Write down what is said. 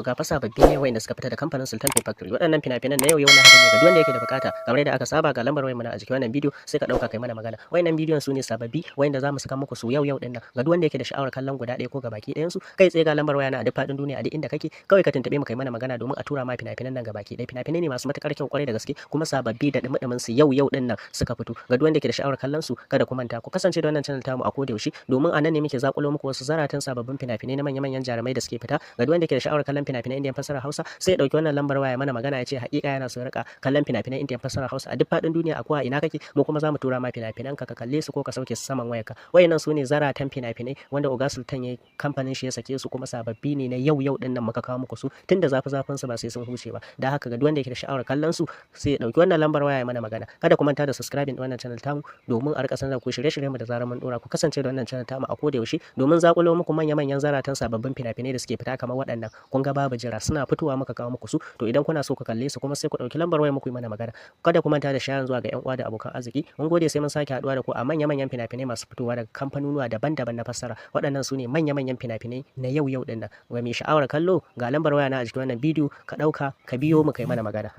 ga fa sababbi ne wayanda suka fita da kamfanin Sultan Film Factory. Waɗannan fina-finan na yau na haka ne ga duk wanda yake da bukata. Kamar yadda aka saba ga lambar wayar mu a jikin wannan bidiyo sai ka dauka kai mana magana. Wayannan bidiyon su ne sababbi wayanda zamu saka muku su yau din nan. Ga duk wanda yake da sha'awar kallon guda ɗaya ko gabaki ɗayan su kai tsaye ga lambar waya na a duk faɗin duniya a duk inda kake kawai ka tuntube mu kai mana magana domin a tura ma fina-finan nan gabaki ɗaya. Fina-finai ne masu matukar kyau kwarai da gaske kuma sababbi da dumudumin su yau din nan suka fito. Ga duk wanda yake da sha'awar kallon su kada ku manta ku kasance da wannan channel tamu a koda yaushe domin a nan ne muke zakulo muku wasu zaratan sababbin fina-finai na manya-manyan jarumai da suke fita. Ga duk wanda yake da sha'awar kallon fina-finai Indian fassara Hausa sai ya dauki wannan lambar waya mana magana ya ce hakika yana so ya rika kallon fina-finai Indian fassara Hausa a duk faɗin duniya a kowa ina kake mu kuma zamu tura ma fina-finan ka kalle su ko ka sauke su saman wayarka. Wayannan su ne zaratan fina-finai wanda Oga Sultan yayi kamfanin shi ya sake su kuma sababbi ne na yau din nan muka kawo muku su tunda zafin su ba sai sun huce ba. Da haka ga duk wanda yake da sha'awar kallon su sai ya dauki wannan lambar waya mana magana. Kada ku manta da subscribing din wannan channel tamu domin a rika sanar da ku shirye-shiryen mu da zarar mun dora. Ku kasance da wannan channel tamu a koda yaushe domin zakulo muku manya-manyan zaratan sababbin fina-finai da suke fita kamar waɗannan. Kun ga babu jira suna fitowa muka kawo muku su to idan kuna so ku kalle su kuma sai ku dauki lambar waya muku yi mana magana. Kada ku manta da sharing zuwa ga ƴan uwa da abokan arziki. Mun gode sai mun sake haduwa da ku a manya-manyan fina-finai masu fitowa daga kamfanonuwa daban-daban na fassara. Waɗannan su ne manya-manyan fina-finai na yau din nan. Ga mai sha'awar kallo ga lambar waya na a jikin wannan bidiyo ka dauka ka biyo mu kai mana magana.